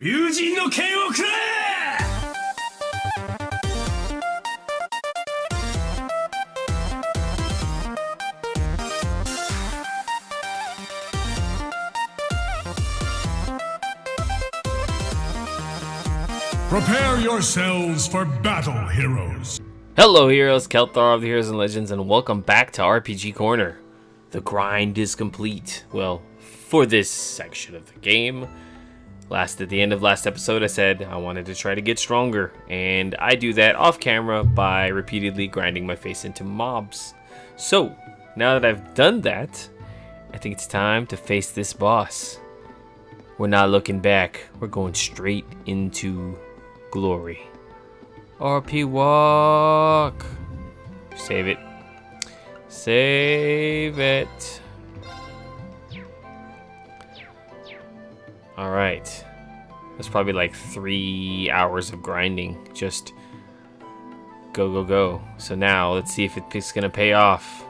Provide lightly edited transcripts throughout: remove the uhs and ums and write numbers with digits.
友人の剣をくれ! Prepare yourselves for battle, heroes. Hello heroes, Kelthar of the Heroes and Legends, and welcome back to RPG Corner. The grind is complete. Well, for this section of the game. At the end of last episode, I said I wanted to try to get stronger, and I do that off camera by repeatedly grinding my face into mobs. So, now that I've done that, I think it's time to face this boss. We're not looking back, we're going straight into glory. RP walk. Save it. Save it. Alright. That's probably like 3 hours of grinding. Just go, go, go. So now, let's see if it's gonna pay off.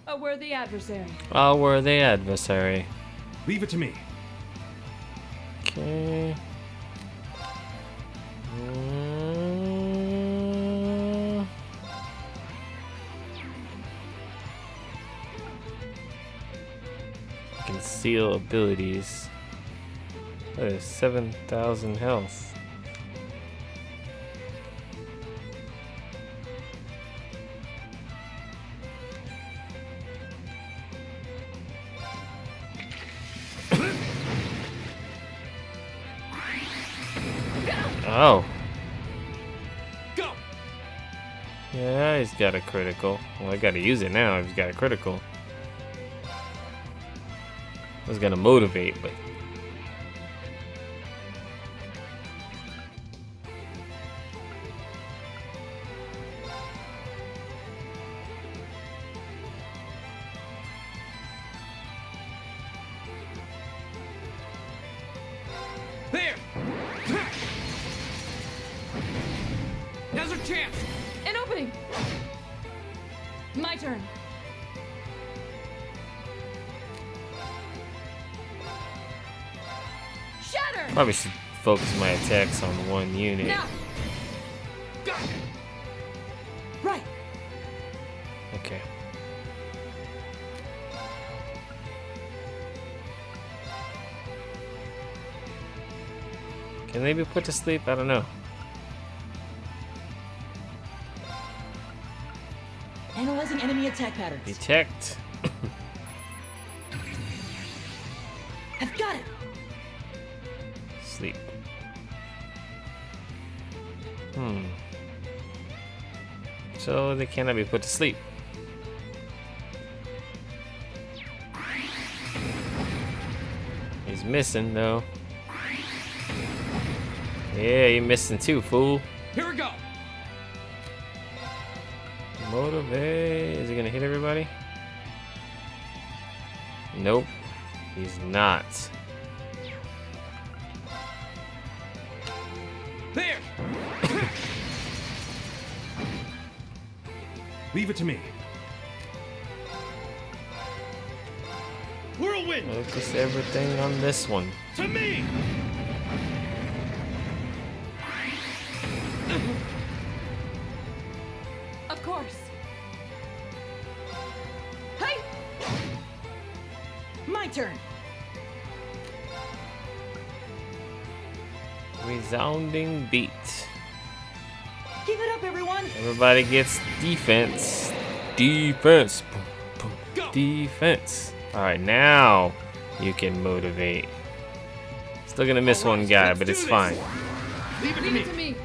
A worthy adversary. A worthy adversary. Leave it to me. Okay. Conceal abilities. That is 7,000 health. Oh. Go. Yeah, he's got a critical. Well, I gotta use it now if he's got a critical. I was gonna motivate, but... There. Now's our chance. An opening. My turn. Shatter. Probably should focus my attacks on one unit. Now. Got it. Right. Okay. Can they be put to sleep? I don't know. Analyzing enemy attack patterns. Detect. I've got it. Sleep. So they cannot be put to sleep. He's missing though. Yeah, you're missing too, fool. Here we go. Motivate. Is he gonna hit everybody? Nope. He's not. There. Leave it to me. Whirlwind. Focus everything on this one. To me. Of course. Hey. My turn. Resounding beat. Give it up, everyone. Everybody gets defense. Defense. Boom, boom. Go. Defense. Alright, now you can motivate. Still gonna miss All right, one guy, let's but do it's this. fine. Leave it to Leave me. it to me.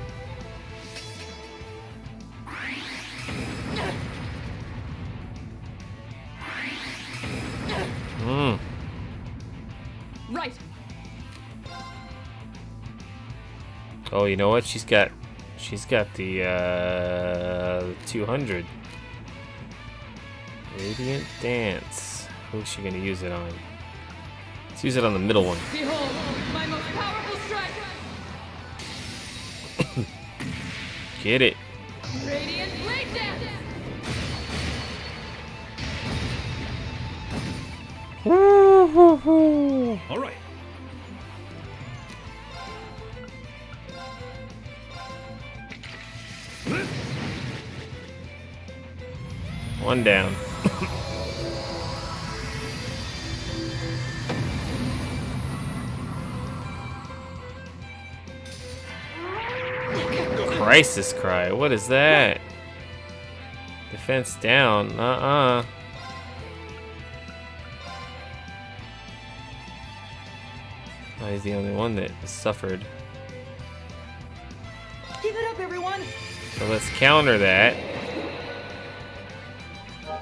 Right. Oh, you know what? She's got the 200. Radiant Dance. Who's she gonna use it on? Let's use it on the middle one. Behold, my most Get it. Radiant blade dance. All right. One down. Crisis cry. What is that? Defense down. Oh, he's the only one that suffered. Give it up, everyone. So let's counter that.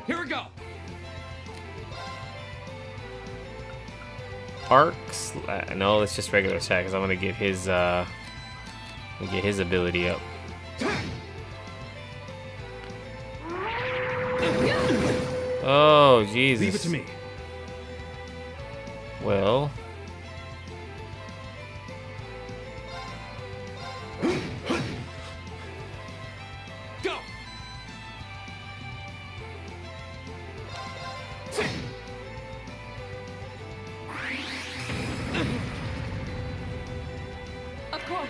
Here we go. Arcs. No, it's just regular attack. Cause I'm gonna get his ability up. Oh Jesus! Leave it to me. Well. Go. Of course.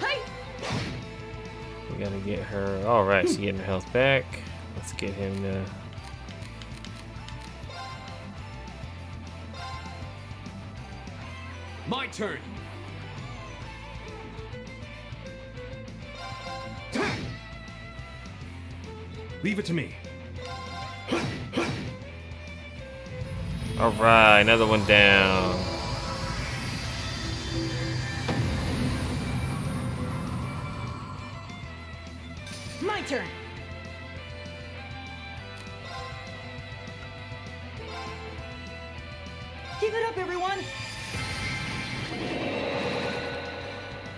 Hey. We gotta get her. All right, she's getting her health back. Let's get him to. My turn. Leave it to me. All right, another one down. My turn. Give it up, everyone.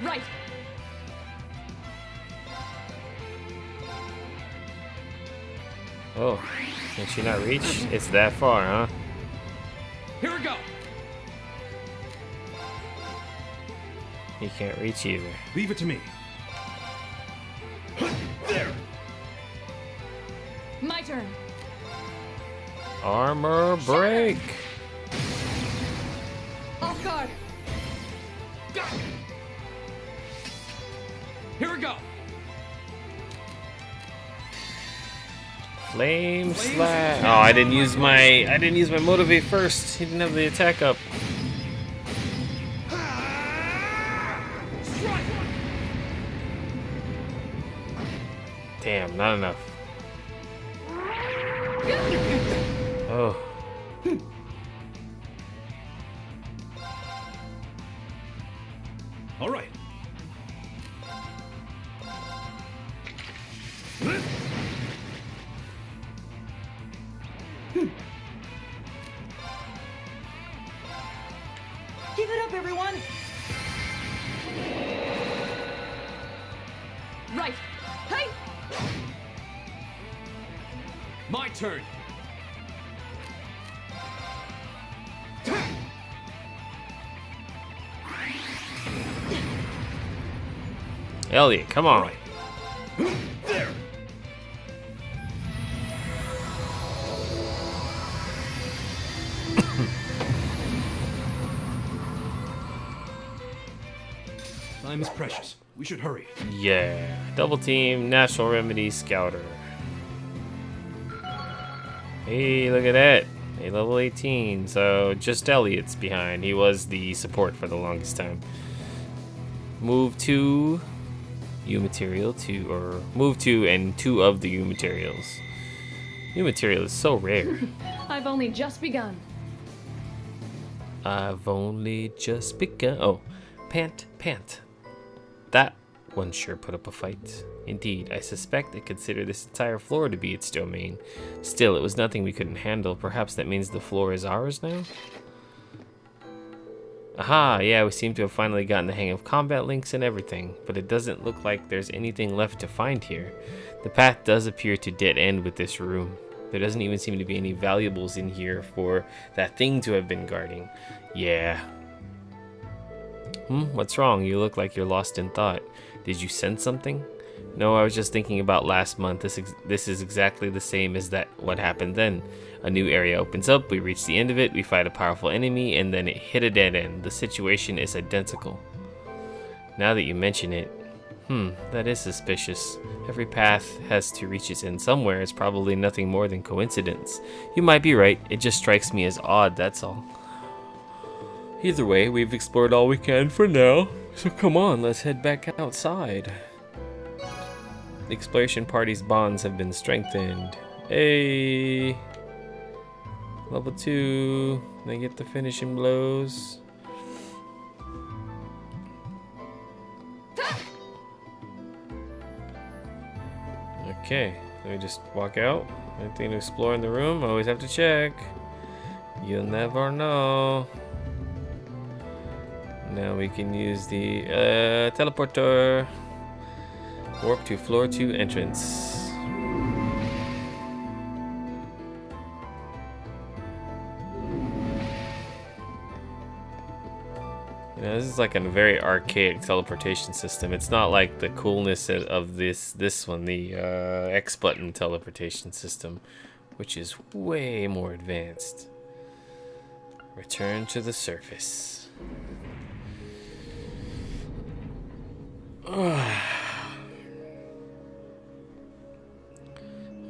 Right. Oh, can she not reach? It's that far, huh? Here we go. He can't reach either. Leave it to me. There. My turn. Armor break. Off guard. Got it. Here we go. Flame slash. Oh, I didn't use my motivate first. He didn't have the attack up. Strike. Damn, not enough. Oh. All right. Give it up, everyone. Right. Hey. My turn. Elliot, come All on. right. There. Time is precious. We should hurry. Yeah. Double team, natural remedy, scouter. Hey, look at that. A level 18. So just Elliot's behind. He was the support for the longest time. Move to U material to, or move to and 2 of the U materials. U material is so rare. I've only just begun. I've only just begun. Oh, pant, pant. That one sure put up a fight. Indeed, I suspect it considered this entire floor to be its domain. Still, it was nothing we couldn't handle. Perhaps that means the floor is ours now? Aha, yeah, we seem to have finally gotten the hang of combat links and everything, but it doesn't look like there's anything left to find here. The path does appear to dead end with this room. There doesn't even seem to be any valuables in here for that thing to have been guarding. Yeah. What's wrong? You look like you're lost in thought. Did you sense something? No, I was just thinking about last month. This is exactly the same as what happened then. A new area opens up, we reach the end of it, we fight a powerful enemy, and then it hit a dead end. The situation is identical. Now that you mention it, that is suspicious. Every path has to reach its end somewhere. It's probably nothing more than coincidence. You might be right. It just strikes me as odd, that's all. Either way, we've explored all we can for now. So come on, let's head back outside. The exploration party's bonds have been strengthened. Hey! Level 2. They get the finishing blows. Okay, let me just walk out. Anything to explore in the room? Always have to check. You'll never know. Now we can use the teleporter. Warp to floor 2 entrance. This is like a very archaic teleportation system. It's not like the coolness of this one, the X button teleportation system, which is way more advanced. Return to the surface.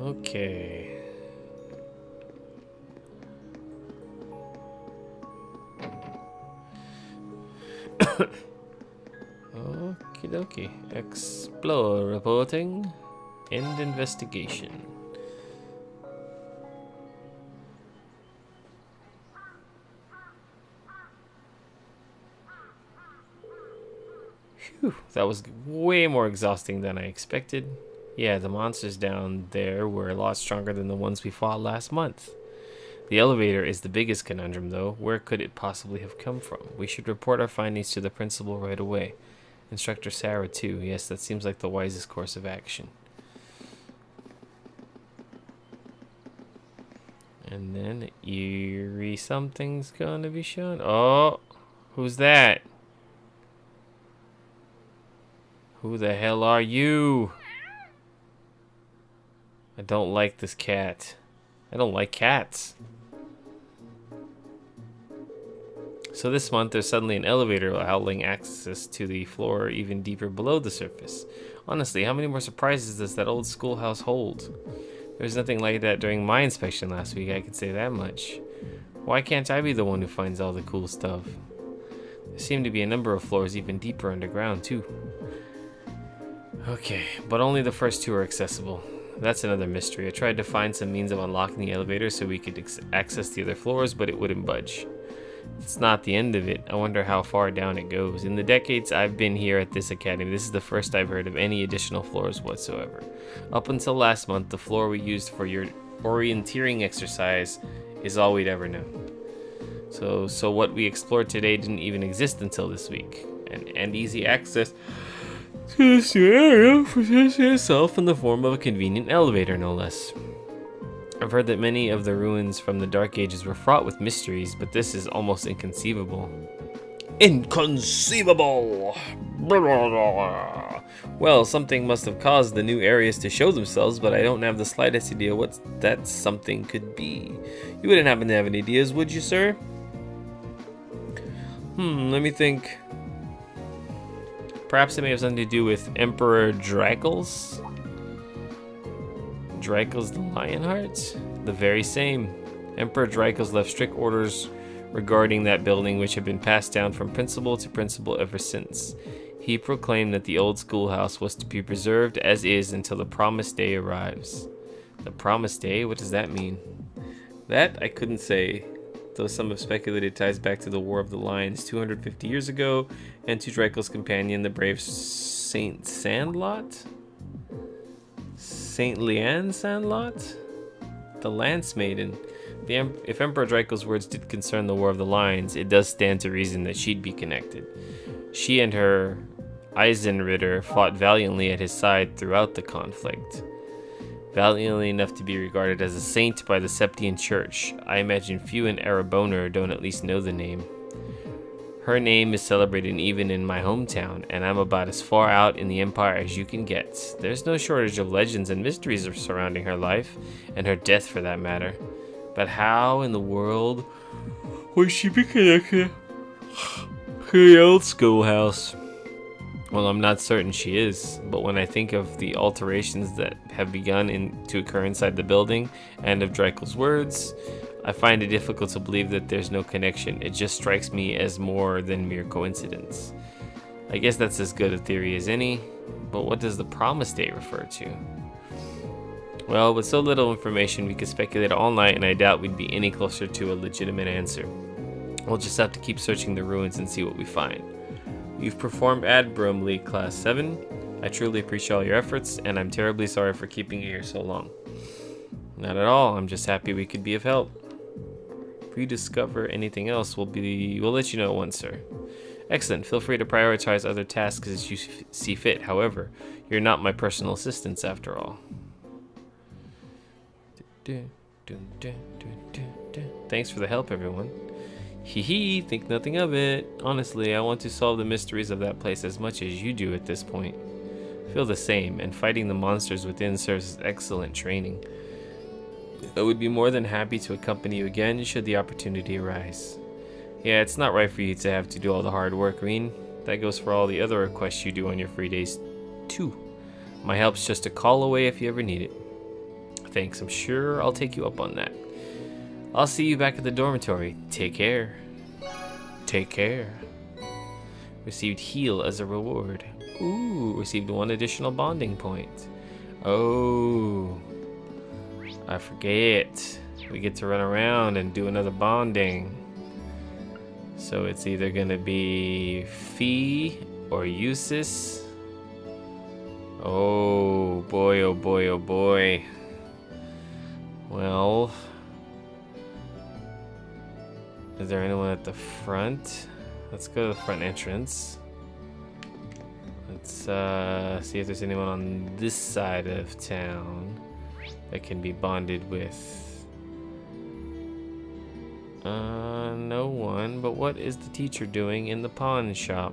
Okay. Okie dokie. Explore reporting. End investigation. Phew, that was way more exhausting than I expected. Yeah, the monsters down there were a lot stronger than the ones we fought last month. The elevator is the biggest conundrum, though. Where could it possibly have come from? We should report our findings to the principal right away. Instructor Sarah, too. Yes, that seems like the wisest course of action. And then eerie something's gonna be shown. Oh, who's that? Who the hell are you? I don't like this cat. I don't like cats. So this month there's suddenly an elevator allowing access to the floor even deeper below the surface. Honestly, how many more surprises does that old schoolhouse hold? There was nothing like that during my inspection last week, I could say that much. Why can't I be the one who finds all the cool stuff? There seem to be a number of floors even deeper underground too. Okay, but only the first 2 are accessible. That's another mystery. I tried to find some means of unlocking the elevator so we could access the other floors, but it wouldn't budge. It's not the end of it. I wonder how far down it goes. In the decades I've been here at this academy, this is the first I've heard of any additional floors whatsoever. Up until last month, the floor we used for your orienteering exercise is all we'd ever known. So what we explored today didn't even exist until this week. And easy access to this new area presents itself in the form of a convenient elevator, no less. I've heard that many of the ruins from the Dark Ages were fraught with mysteries, but this is almost inconceivable. Inconceivable! Well, something must have caused the new areas to show themselves, but I don't have the slightest idea what that something could be. You wouldn't happen to have any ideas, would you, sir? Let me think. Perhaps it may have something to do with Emperor Dracos? Dracos the Lionheart? The very same. Emperor Dracos left strict orders regarding that building, which have been passed down from principal to principal ever since. He proclaimed that the old schoolhouse was to be preserved as is until the promised day arrives. The promised day? What does that mean? That I couldn't say, though some have speculated it ties back to the War of the Lions 250 years ago and to Dracos' companion, the brave Saint Sandlot? Saint Leanne Sandlot? The Lance Maiden. If Emperor Dracos' words did concern the War of the Lions, it does stand to reason that she'd be connected. She and her Eisenritter fought valiantly at his side throughout the conflict. Valiantly enough to be regarded as a saint by the Septian Church. I imagine few in Erebonor don't at least know the name. Her name is celebrated even in my hometown, and I'm about as far out in the Empire as you can get. There's no shortage of legends and mysteries surrounding her life, and her death for that matter. But how in the world would she be connected to the old schoolhouse? Well, I'm not certain she is, but when I think of the alterations that have begun to occur inside the building, and of Dreikel's words, I find it difficult to believe that there's no connection. It just strikes me as more than mere coincidence. I guess that's as good a theory as any, but what does the promise date refer to? Well, with so little information, we could speculate all night, and I doubt we'd be any closer to a legitimate answer. We'll just have to keep searching the ruins and see what we find. You've performed admirably, Class 7. I truly appreciate all your efforts, and I'm terribly sorry for keeping you here so long. Not at all, I'm just happy we could be of help. If we discover anything else, we'll let you know at once, sir. Excellent, feel free to prioritize other tasks as you see fit. However, you're not my personal assistants after all. Thanks for the help, everyone. Hee hee, think nothing of it. Honestly, I want to solve the mysteries of that place as much as you do at this point. Feel the same, and fighting the monsters within serves as excellent training. I would be more than happy to accompany you again should the opportunity arise. Yeah, it's not right for you to have to do all the hard work, Reen. That goes for all the other requests you do on your free days, too. My help's just a call away if you ever need it. Thanks, I'm sure I'll take you up on that. I'll see you back at the dormitory. Take care. Take care. Received heal as a reward. Ooh, received 1 additional bonding point. Oh, I forget. We get to run around and do another bonding. So it's either gonna be Fee or Eustace. Oh boy, oh boy, oh boy. Well, is there anyone at the front? Let's go to the front entrance. Let's see if there's anyone on this side of town that can be bonded with. No one, but what is the teacher doing in the pawn shop?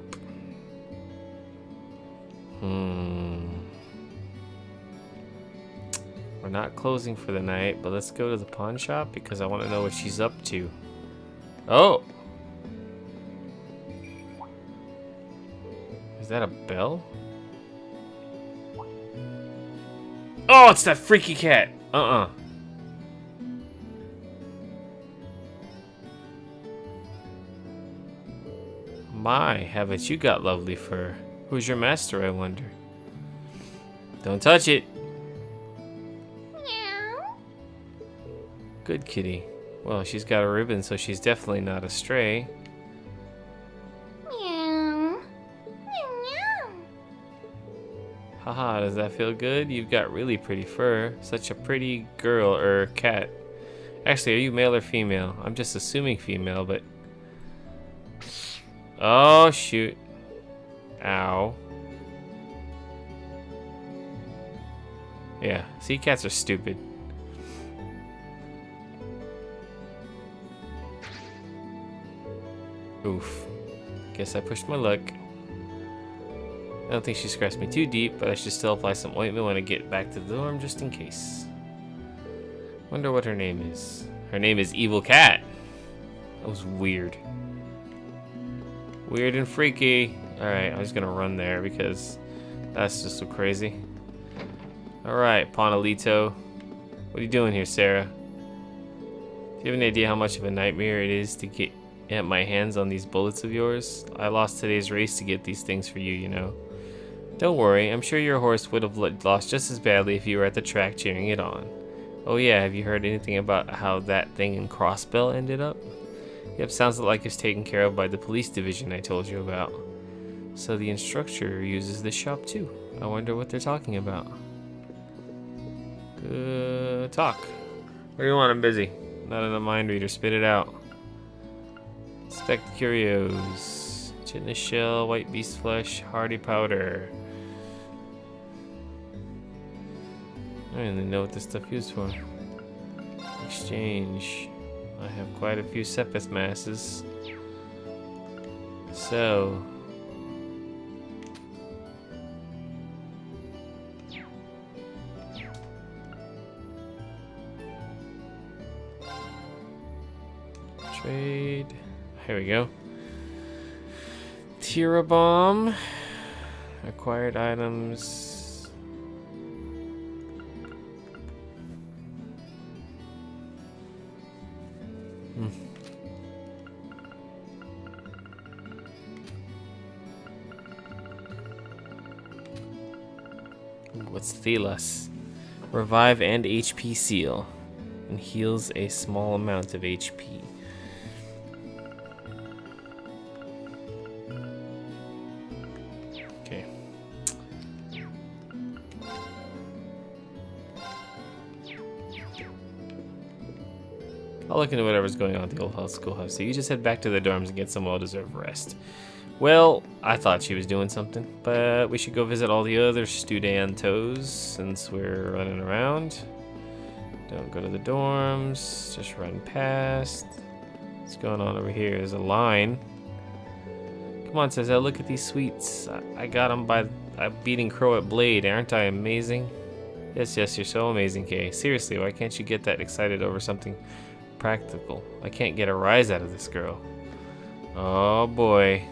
We're not closing for the night, but let's go to the pawn shop because I want to know what she's up to. Oh! Is that a bell? Oh, it's that freaky cat! My, haven't you got lovely fur? Who's your master, I wonder? Don't touch it! Meow. Good kitty. Well, she's got a ribbon, so she's definitely not a stray. Meow. Meow. Haha, does that feel good? You've got really pretty fur. Such a pretty girl, or cat. Actually, are you male or female? I'm just assuming female, but... Oh, shoot. Ow. Yeah, see, cats are stupid. Oof. Guess I pushed my luck. I don't think she scratched me too deep, but I should still apply some ointment when I get back to the dorm just in case. Wonder what her name is. Her name is Evil Cat. That was weird. Weird and freaky. Alright, I'm just gonna run there because that's just so crazy. Alright, Ponalito. What are you doing here, Sarah? Do you have any idea how much of a nightmare it is to get my hands on these bullets of yours? I lost today's race to get these things for you, you know. Don't worry, I'm sure your horse would have lost just as badly if you were at the track cheering it on. Oh yeah, have you heard anything about how that thing in Crossbell ended up? Yep, sounds like it's taken care of by the police division I told you about. So the instructor uses this shop too. I wonder what they're talking about. Good talk. What do you want? I'm busy. Not in a mind reader. Spit it out. Inspect the curios. Chitinous shell, white beast flesh, hardy powder. I don't even know what this stuff used for. Exchange. I have quite a few Sepith masses. So... trade. Here we go. Tira bomb. Acquired items. What's Thelas? Revive and HP seal. And heals a small amount of HP. Okay. I'll look into whatever's going on at the old schoolhouse. So you just head back to the dorms and get some well-deserved rest. Well, I thought she was doing something, but we should go visit all the other studentos since we're running around. Don't go to the dorms, just run past. What's going on over here? There's a line. Come on, says I look at these sweets. I got them by beating Crow at Blade. Aren't I amazing? Yes, yes, you're so amazing, Kay. Seriously, why can't you get that excited over something practical? I can't get a rise out of this girl. Oh boy.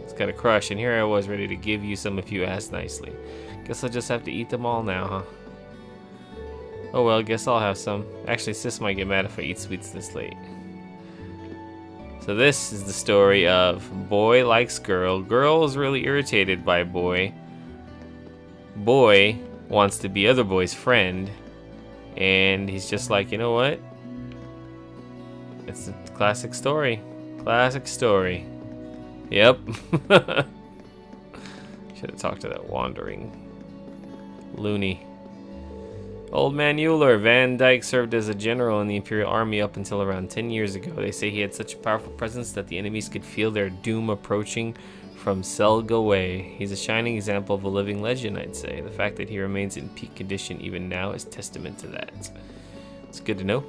It's got a crush, and here I was ready to give you some if you asked nicely. Guess I'll just have to eat them all now, huh? Oh well, guess I'll have some. Actually, sis might get mad if I eat sweets this late. So this is the story of boy likes girl. Girl is really irritated by boy. Boy wants to be other boy's friend. And he's just like, you know what? It's a classic story. Classic story. Yep. Should have talked to that wandering loony. Old man Euler. Van Dyke served as a general in the Imperial Army up until around 10 years ago. They say he had such a powerful presence that the enemies could feel their doom approaching from Selga way. He's a shining example of a living legend, I'd say. The fact that he remains in peak condition even now is testament to that. It's good to know.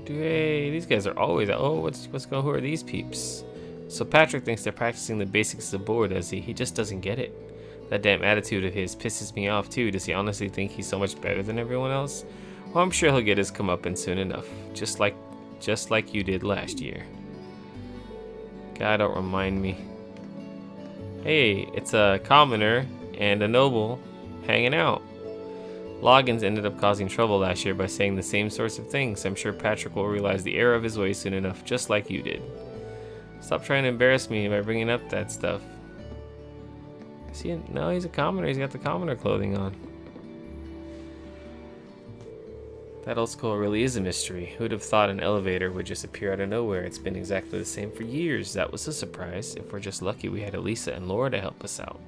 Hey, these guys are always... Oh, what's going on? Who are these peeps? So Patrick thinks they're practicing the basics of the board, does he? He just doesn't get it. That damn attitude of his pisses me off too. Does he honestly think he's so much better than everyone else? Well, I'm sure he'll get his comeuppance soon enough. Just like you did last year. God, don't remind me. Hey, it's a commoner and a noble hanging out. Loggins ended up causing trouble last year by saying the same sorts of things. I'm sure Patrick will realize the error of his ways soon enough, just like you did. Stop trying to embarrass me by bringing up that stuff. See, no, he's a commoner. He's got the commoner clothing on. That old school really is a mystery. Who'd have thought an elevator would just appear out of nowhere? It's been exactly the same for years. That was a surprise. If we're just lucky, we had Elisa and Laura to help us out.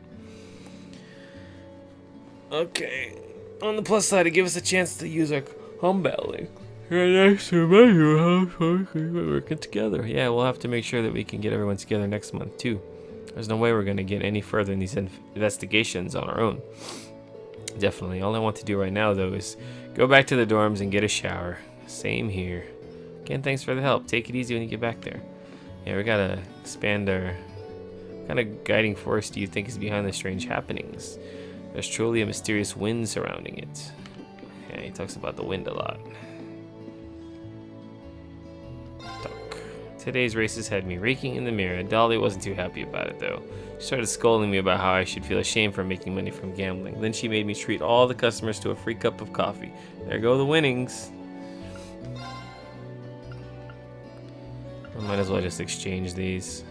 Okay. On the plus side, it gives us a chance to use our combat link right next to my house. We're working together. Yeah, we'll have to make sure that we can get everyone together next month, too. There's no way we're going to get any further in these investigations on our own. Definitely. All I want to do right now, though, is go back to the dorms and get a shower. Same here. Again, thanks for the help. Take it easy when you get back there. Yeah, we got to expand our... What kind of guiding force do you think is behind the strange happenings? There's truly a mysterious wind surrounding it. Yeah, he talks about the wind a lot. Today's races had me raking in the mirror. Dolly wasn't too happy about it, though. She started scolding me about how I should feel ashamed for making money from gambling. Then she made me treat all the customers to a free cup of coffee. There go the winnings. I might as well just exchange these.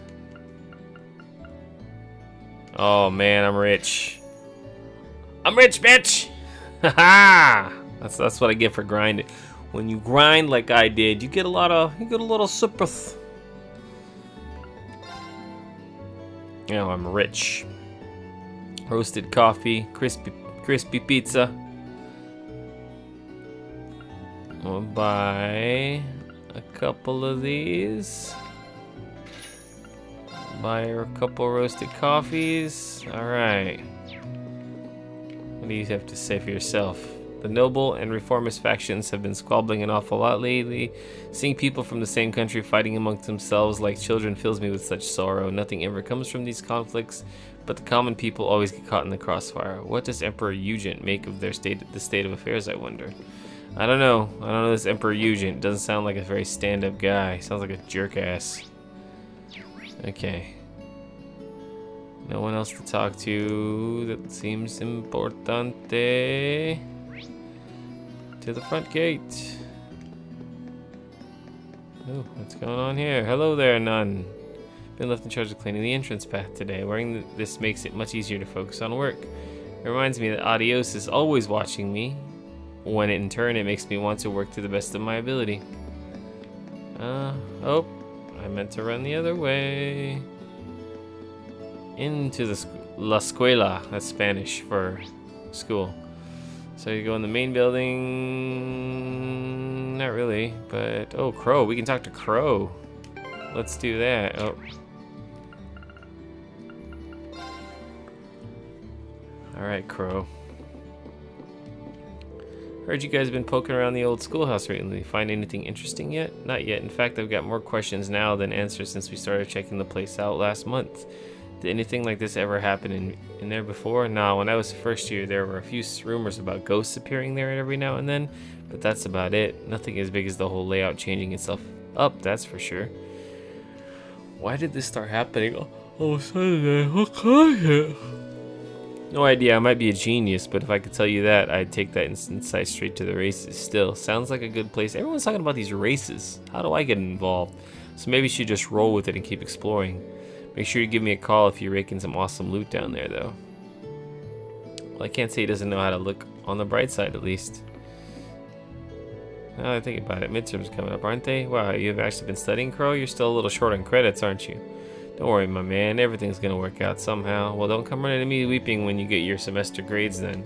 Oh man, I'm rich. I'm rich, bitch! Haha! That's what I get for grinding. When you grind like I did, you get a little sympathy. You know, I'm rich. Roasted coffee, crispy pizza. I'll buy a couple of these. Buy her a couple roasted coffees. All right. What do you have to say for yourself? The noble and reformist factions have been squabbling an awful lot lately. Seeing people from the same country fighting amongst themselves like children fills me with such sorrow. Nothing ever comes from these conflicts, but the common people always get caught in the crossfire. What does Emperor Eugent make of the state of affairs, I wonder? I don't know. I don't know this Emperor Eugent. Doesn't sound like a very stand-up guy. Sounds like a jerk-ass. Okay. No one else to talk to. That seems importante. To the front gate. Oh, what's going on here? Hello there, nun. Been left in charge of cleaning the entrance path today. Wearing this makes it much easier to focus on work. It reminds me that Adios is always watching me, when in turn it makes me want to work to the best of my ability. Oh, I meant to run the other way. Into the La Escuela, that's Spanish for school. So you go in the main building, not really, but, oh, Crow, we can talk to Crow. Let's do that. Oh. Alright, Crow. Heard you guys have been poking around the old schoolhouse recently. Find anything interesting yet? Not yet. In fact, I've got more questions now than answers since we started checking the place out last month. Did anything like this ever happen in there before? No, when I was first year, there were a few rumors about ghosts appearing there every now and then, but that's about it. Nothing as big as the whole layout changing itself up, that's for sure. Why did this start happening all of a sudden? What caused it? No idea, I might be a genius, but if I could tell you that, I'd take that insight straight to the races. Still, sounds like a good place. Everyone's talking about these races. How do I get involved? So maybe you should just roll with it and keep exploring. Make sure you give me a call if you're raking some awesome loot down there, though. Well, I can't say he doesn't know how to look on the bright side, at least. Now that I think about it, midterms coming up, aren't they? Wow, you've actually been studying, Crow? You're still a little short on credits, aren't you? Don't worry, my man. Everything's gonna work out somehow. Well, don't come running to me weeping when you get your semester grades, then.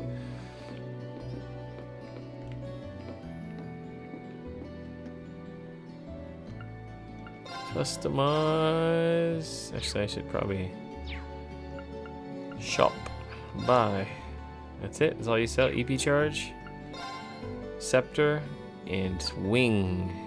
Customize. Actually, I should probably shop. Buy. That's it. That's all you sell. EP charge, scepter, and wing.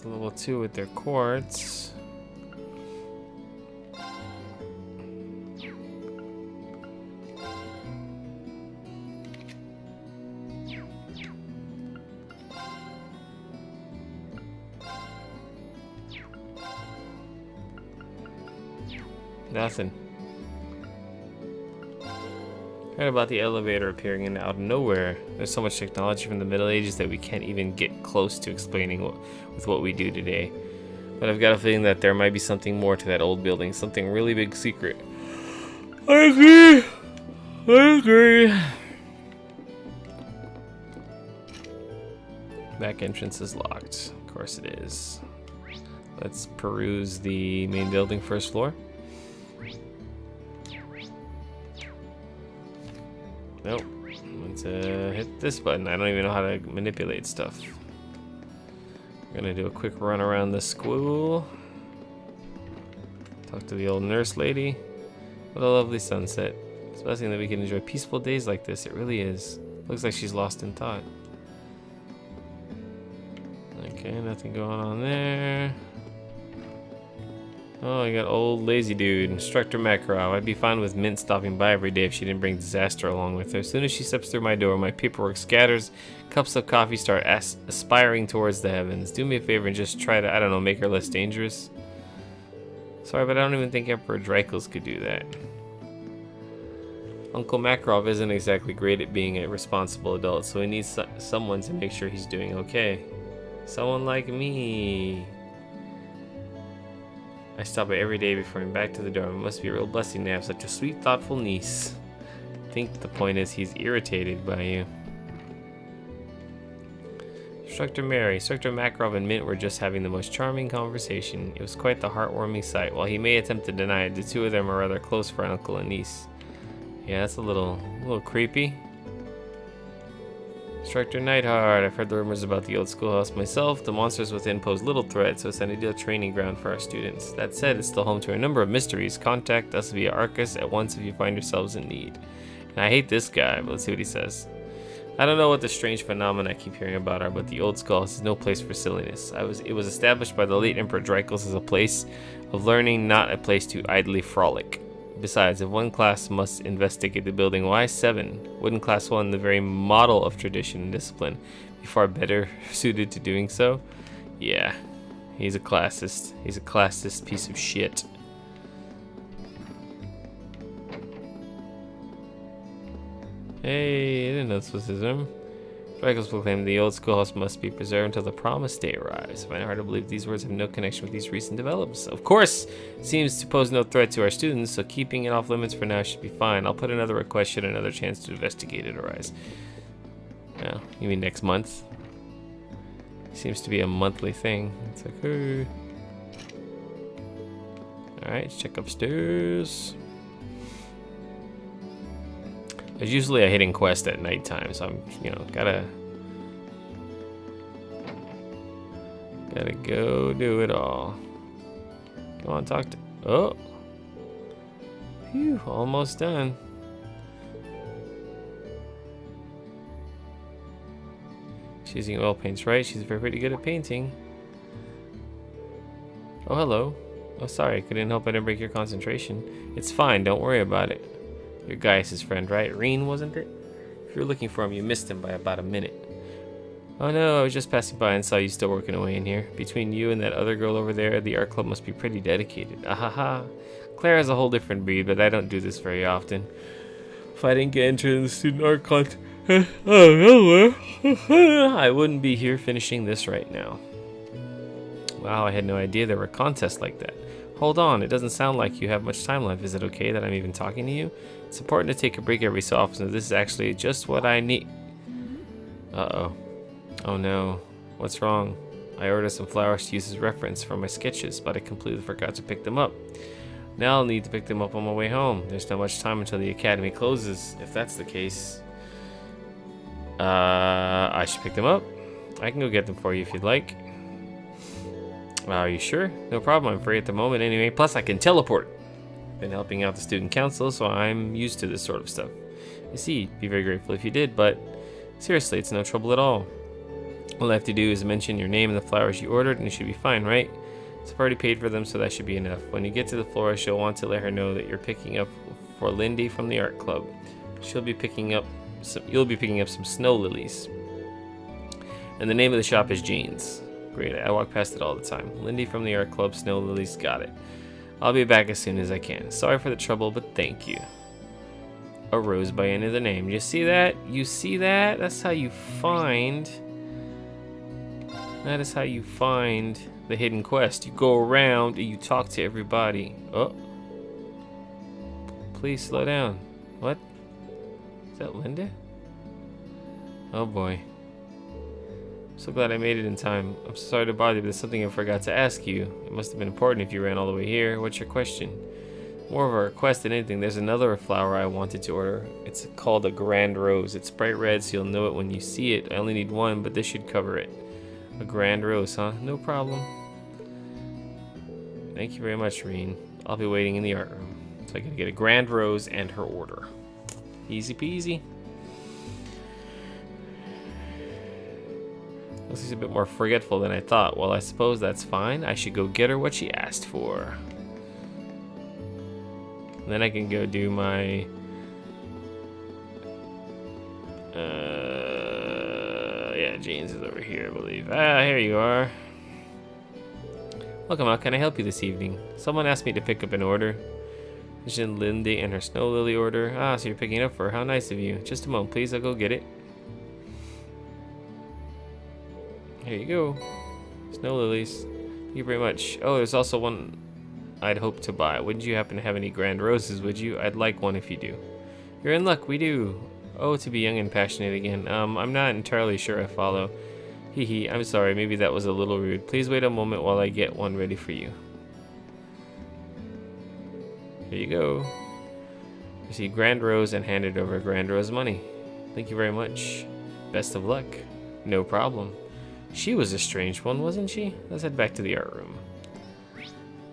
Level 2 with their quartz. Nothing. Heard about the elevator appearing out of nowhere. There's so much technology from the Middle Ages that we can't even get close to explaining with what we do today. But I've got a feeling that there might be something more to that old building, something really big secret. I agree. I agree. Back entrance is locked. Of course it is. Let's peruse the main building, first floor. Nope. Let's hit this button. I don't even know how to manipulate stuff. I'm gonna do a quick run around the school. Talk to the old nurse lady. What a lovely sunset. It's a blessing that we can enjoy peaceful days like this. It really is. Looks like she's lost in thought. Okay, nothing going on there. Oh, I got old lazy dude, Instructor Makarov. I'd be fine with Mint stopping by every day if she didn't bring disaster along with her. As soon as she steps through my door, my paperwork scatters, cups of coffee start aspiring towards the heavens. Do me a favor and just try to, I don't know, make her less dangerous. Sorry, but I don't even think Emperor Dracos could do that. Uncle Makarov isn't exactly great at being a responsible adult, so he needs someone to make sure he's doing okay. Someone like me. I stop by every day before I'm back to the dorm. It must be a real blessing to have such a sweet, thoughtful niece. I think the point is he's irritated by you. Instructor Mary, Instructor Makarov and Mint were just having the most charming conversation. It was quite the heartwarming sight. While he may attempt to deny it, the two of them are rather close for uncle and niece. Yeah, that's a little creepy. Instructor Neidhart, I've heard the rumors about the old schoolhouse myself. The monsters within pose little threat, so it's an ideal training ground for our students. That said, it's still home to a number of mysteries. Contact us via Arcus at once if you find yourselves in need. And I hate this guy, but let's see what he says. I don't know what the strange phenomena I keep hearing about are, but the old schoolhouse is no place for silliness. It was established by the late Emperor Dracos as a place of learning, not a place to idly frolic. Besides, if one class must investigate the building, why 7? Wouldn't class 1, the very model of tradition and discipline, be far better suited to doing so? Yeah, he's a classist. He's a classist piece of shit. Hey, I didn't know this was his room. Dracos proclaimed the old schoolhouse must be preserved until the promised day arrives. I find it hard to believe these words have no connection with these recent developments. Of course, it seems to pose no threat to our students, so keeping it off limits for now should be fine. I'll put another request should another chance to investigate it arise. Well, you mean next month? Seems to be a monthly thing. It's like, hey. Alright, let's check upstairs. There's usually a hidden quest at nighttime, so I'm, gotta go do it all. Come on, talk to. Oh, phew, almost done. She's using oil paints, right? She's pretty good at painting. Oh, hello. Oh, sorry, I couldn't help but break your concentration. It's fine, don't worry about it. Your Gaius' friend, right? Reen, wasn't it? If you were looking for him, you missed him by about a minute. Oh no, I was just passing by and saw you still working away in here. Between you and that other girl over there, the art club must be pretty dedicated. Ahaha. Claire has a whole different breed, but I don't do this very often. If I didn't get entered in the student art contest, I wouldn't be here finishing this right now. Wow, I had no idea there were contests like that. Hold on, it doesn't sound like you have much time left. Is it okay that I'm even talking to you? It's important to take a break every so often, so this is actually just what I need. Uh-oh. Oh no. What's wrong? I ordered some flowers to use as reference for my sketches, but I completely forgot to pick them up. Now I'll need to pick them up on my way home. There's not much time until the academy closes. If that's the case, I should pick them up. I can go get them for you if you'd like. Are you sure? No problem, I'm free at the moment anyway. Plus I can teleport. Been helping out the student council, so I'm used to this sort of stuff. I see, be very grateful if you did, but seriously, it's no trouble at all. All I have to do is mention your name and the flowers you ordered, and you should be fine, right? So I've already paid for them, so that should be enough. When you get to the florist, you'll want to let her know that you're picking up for Lindy from the art club. You'll be picking up some snow lilies. And the name of the shop is Jane's. Great, I walk past it all the time. Lindy from the art club, snow lilies, got it. I'll be back as soon as I can. Sorry for the trouble, but thank you. A rose by any other name. You see that? You see that? That's how you find. That is how you find the hidden quest. You go around and you talk to everybody. Oh. Please slow down. What? Is that Linda? Oh boy. So glad I made it in time. I'm so sorry to bother you, but there's something I forgot to ask you. It must have been important if you ran all the way here. What's your question? More of a request than anything. There's another flower I wanted to order. It's called a grand rose. It's bright red, so you'll know it when you see it. I only need one, but this should cover it. A grand rose, huh? No problem. Thank you very much, Reen. I'll be waiting in the art room. So I gotta get a grand rose and her order. Easy peasy. Looks like she's a bit more forgetful than I thought. Well, I suppose that's fine. I should go get her what she asked for. And then I can go do my... yeah, Jane's is over here, I believe. Ah, here you are. Welcome, how can I help you this evening? Someone asked me to pick up an order. Mentioned Lindy and her snow lily order. Ah, so you're picking it up for her. How nice of you. Just a moment, please. I'll go get it. There you go. Snow lilies. Thank you very much. Oh, there's also one I'd hope to buy. Wouldn't you happen to have any grand roses, would you? I'd like one if you do. You're in luck, we do. Oh, to be young and passionate again. I'm not entirely sure I follow. Hee hee, I'm sorry, maybe that was a little rude. Please wait a moment while I get one ready for you. Here you go. Receive grand rose and handed over grand rose money. Thank you very much. Best of luck. No problem. She was a strange one, wasn't she? Let's head back to the art room.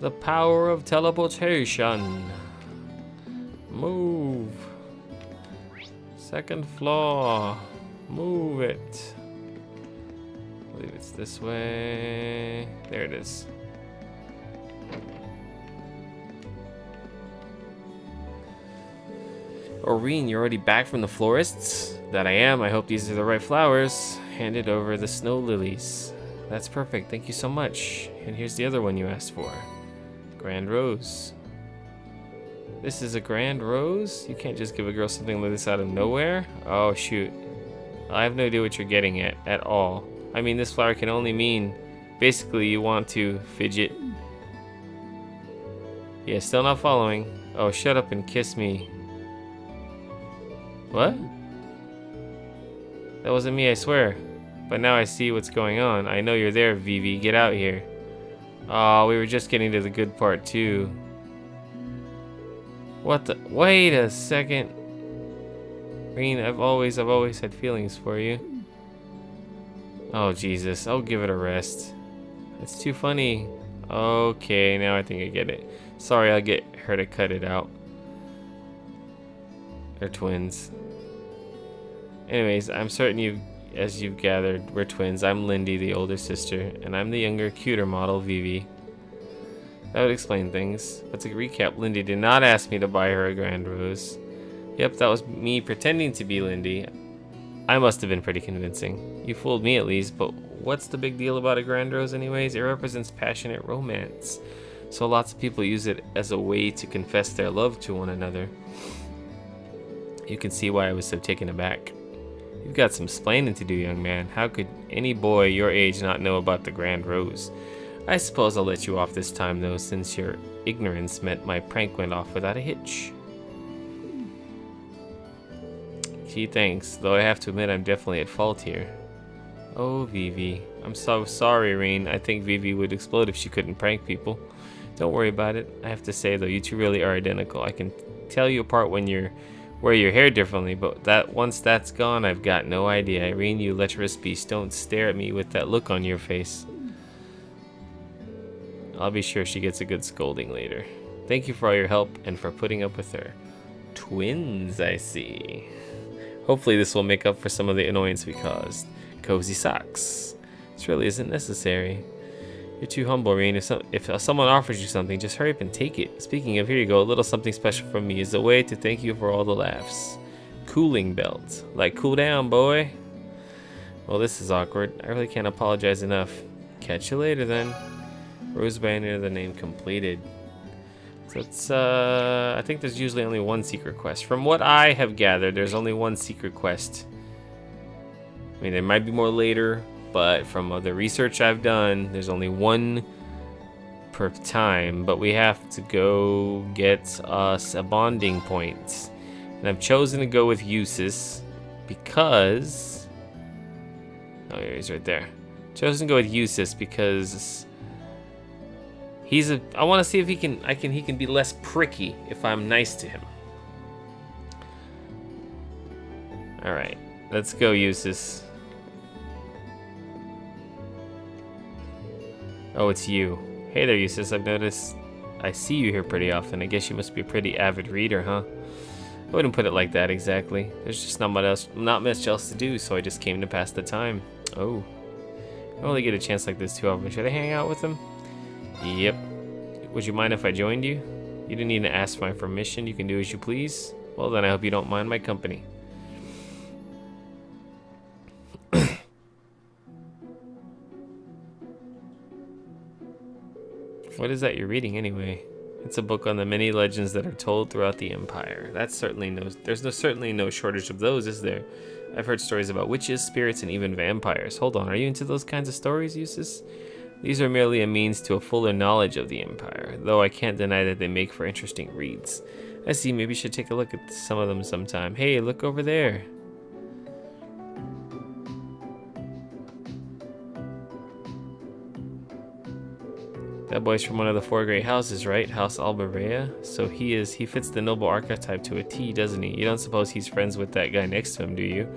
The power of teleportation. Move. Second floor. Move it. I believe it's this way. There it is. Oreen, you're already back from the florists? That I am. I hope these are the right flowers. Handed over the snow lilies. That's perfect. Thank you so much. And here's the other one you asked for. Grand rose. This is a grand rose? You can't just give a girl something like this out of nowhere? Oh, shoot. I have no idea what you're getting at all. I mean, this flower can only mean basically you want to fidget. Yeah, still not following. Oh, shut up and kiss me. What? That wasn't me, I swear. But now I see what's going on. I know you're there, Vivi. Get out here. Oh, we were just getting to the good part, too. What the? Wait a second. Reen, I've always had feelings for you. Oh, Jesus. I'll give it a rest. It's too funny. Okay, now I think I get it. Sorry, I'll get her to cut it out. They're twins. Anyways, I'm certain as you've gathered, we're twins. I'm Lindy, the older sister, and I'm the younger, cuter model, Vivi. That would explain things. But to recap, Lindy did not ask me to buy her a grand rose. Yep, that was me pretending to be Lindy. I must have been pretty convincing. You fooled me at least, but what's the big deal about a grand rose anyways? It represents passionate romance. So lots of people use it as a way to confess their love to one another. You can see why I was so taken aback. You've got some splaining to do, young man. How could any boy your age not know about the grand rose? I suppose I'll let you off this time, though, since your ignorance meant my prank went off without a hitch. Gee, thanks, though I have to admit I'm definitely at fault here. Oh, Vivi. I'm so sorry, Reen. I think Vivi would explode if she couldn't prank people. Don't worry about it. I have to say, though, you two really are identical. I can tell you apart when you're wear your hair differently, but once that's gone, I've got no idea. Irene, you lecherous beast, don't stare at me with that look on your face. I'll be sure she gets a good scolding later. Thank you for all your help and for putting up with her. Twins, I see. Hopefully this will make up for some of the annoyance we caused. Cozy socks. This really isn't necessary. You're too humble, Reen. If someone offers you something, just hurry up and take it. Speaking of, here you go. A little something special from me is a way to thank you for all the laughs. Cooling belt. Like, cool down, boy. Well, this is awkward. I really can't apologize enough. Catch you later, then. Rose banner, the name completed. So it's, I think there's usually only one secret quest. From what I have gathered, there's only one secret quest. I mean, there might be more later, but from the research I've done, there's only one per time. But we have to go get us a bonding point. And I've chosen to go with Eustace because... Oh, yeah, he's right there. Chosen to go with Eustace because... I want to see if he can be less pricky if I'm nice to him. All right, let's go, Eustace. Oh, it's you. Hey there, Eustace. I've noticed I see you here pretty often. I guess you must be a pretty avid reader, huh? I wouldn't put it like that exactly. There's just not much else to do, so I just came to pass the time. Oh, I only get a chance like this too often. Should I hang out with him? Yep. Would you mind if I joined you? You didn't need to ask my permission. You can do as you please. Well, then I hope you don't mind my company. What is that you're reading anyway? It's a book on the many legends that are told throughout the Empire. That's certainly certainly no shortage of those, is there? I've heard stories about witches, spirits, and even vampires. Hold on, are you into those kinds of stories, Eustace? These are merely a means to a fuller knowledge of the Empire, though I can't deny that they make for interesting reads. I see, maybe you should take a look at some of them sometime. Hey, look over there. That boy's from one of the 4 great houses, right? House Albarea? So he fits the noble archetype to a T, doesn't he? You don't suppose he's friends with that guy next to him, do you?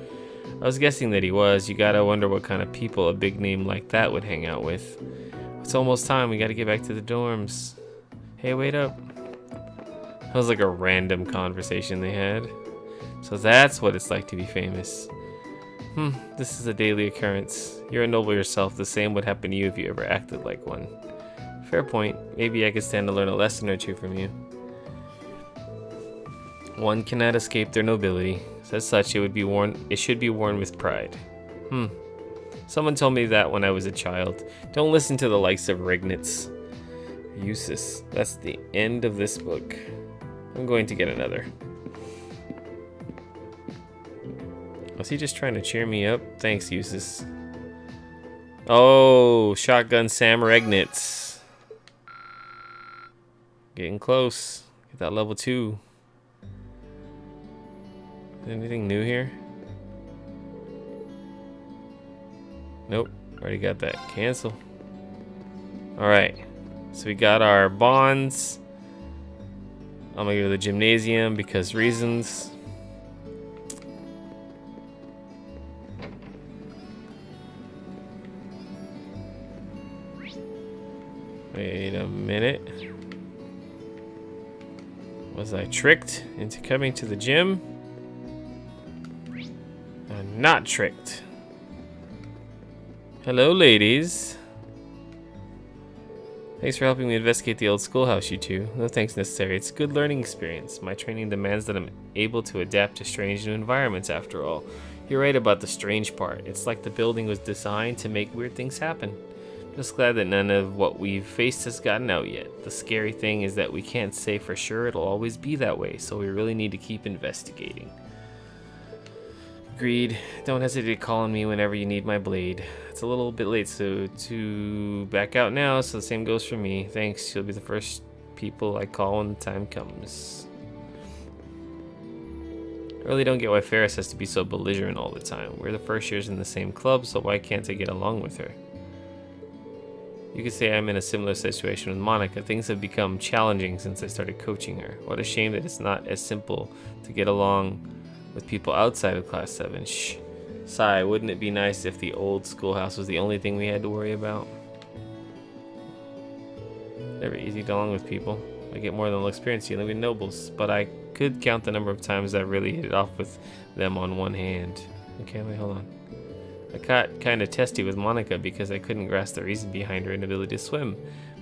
I was guessing that he was. You gotta wonder what kind of people a big name like that would hang out with. It's almost time. We gotta get back to the dorms. Hey, wait up. That was like a random conversation they had. So that's what it's like to be famous. This is a daily occurrence. You're a noble yourself. The same would happen to you if you ever acted like one. Fair point. Maybe I could stand to learn a lesson or two from you. One cannot escape their nobility. As such, it should be worn with pride. Someone told me that when I was a child. Don't listen to the likes of Rignitz. Eustace. That's the end of this book. I'm going to get another. Was he just trying to cheer me up? Thanks, Eustace. Oh, Shotgun Sam Rignitz. Getting close. Get that level 2. Anything new here? Nope. Already got that. Cancel. Alright. So we got our bonds. I'm gonna go to the gymnasium because reasons. Wait a minute. Was I tricked into coming to the gym? I'm not tricked. Hello, ladies. Thanks for helping me investigate the old schoolhouse, you two. No thanks necessary. It's a good learning experience. My training demands that I'm able to adapt to strange new environments, after all. You're right about the strange part. It's like the building was designed to make weird things happen. Just glad that none of what we've faced has gotten out yet. The scary thing is that we can't say for sure it'll always be that way, so we really need to keep investigating. Agreed. Don't hesitate calling me whenever you need my blade. It's a little bit late, so to back out now, so the same goes for me. Thanks, you'll be the first people I call when the time comes. I really don't get why Ferris has to be so belligerent all the time. We're the first years in the same club, so why can't I get along with her? You could say I'm in a similar situation with Monica. Things have become challenging since I started coaching her. What a shame that it's not as simple to get along with people outside of Class 7. Shh. Sigh, wouldn't it be nice if the old schoolhouse was the only thing we had to worry about? Never easy to get along with people. I get more than a little experience dealing with nobles, but I could count the number of times I've really hit it off with them on one hand. Okay, wait, hold on. I got kind of testy with Monica because I couldn't grasp the reason behind her inability to swim.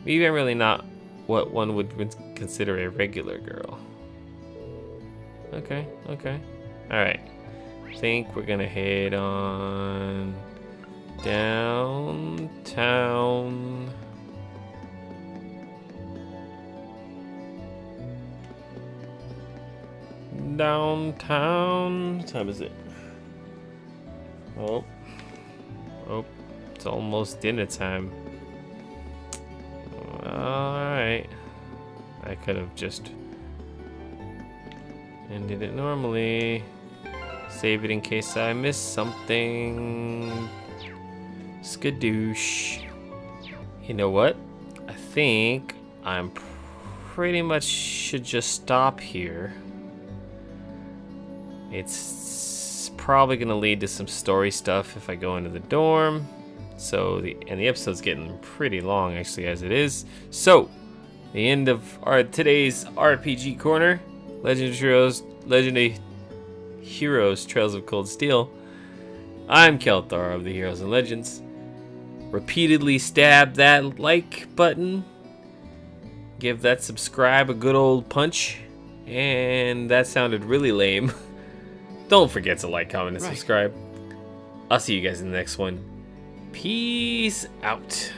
Maybe I'm really not what one would consider a regular girl. Okay. Alright. I think we're gonna head on downtown. What time is it? Oh, it's almost dinner time. Alright. I could have just ended it normally. Save it in case I miss something. Skadoosh. You know what? I think I'm pretty much should just stop here. It's probably gonna lead to some story stuff if I go into the dorm. So the episode's getting pretty long actually as it is. So the end of today's RPG corner, Legendary Heroes Trails of Cold Steel. I'm Kelthar of the Heroes and Legends. Repeatedly stab that like button. Give that subscribe a good old punch. And that sounded really lame. Don't forget to like, comment, and subscribe. I'll see you guys in the next one. Peace out.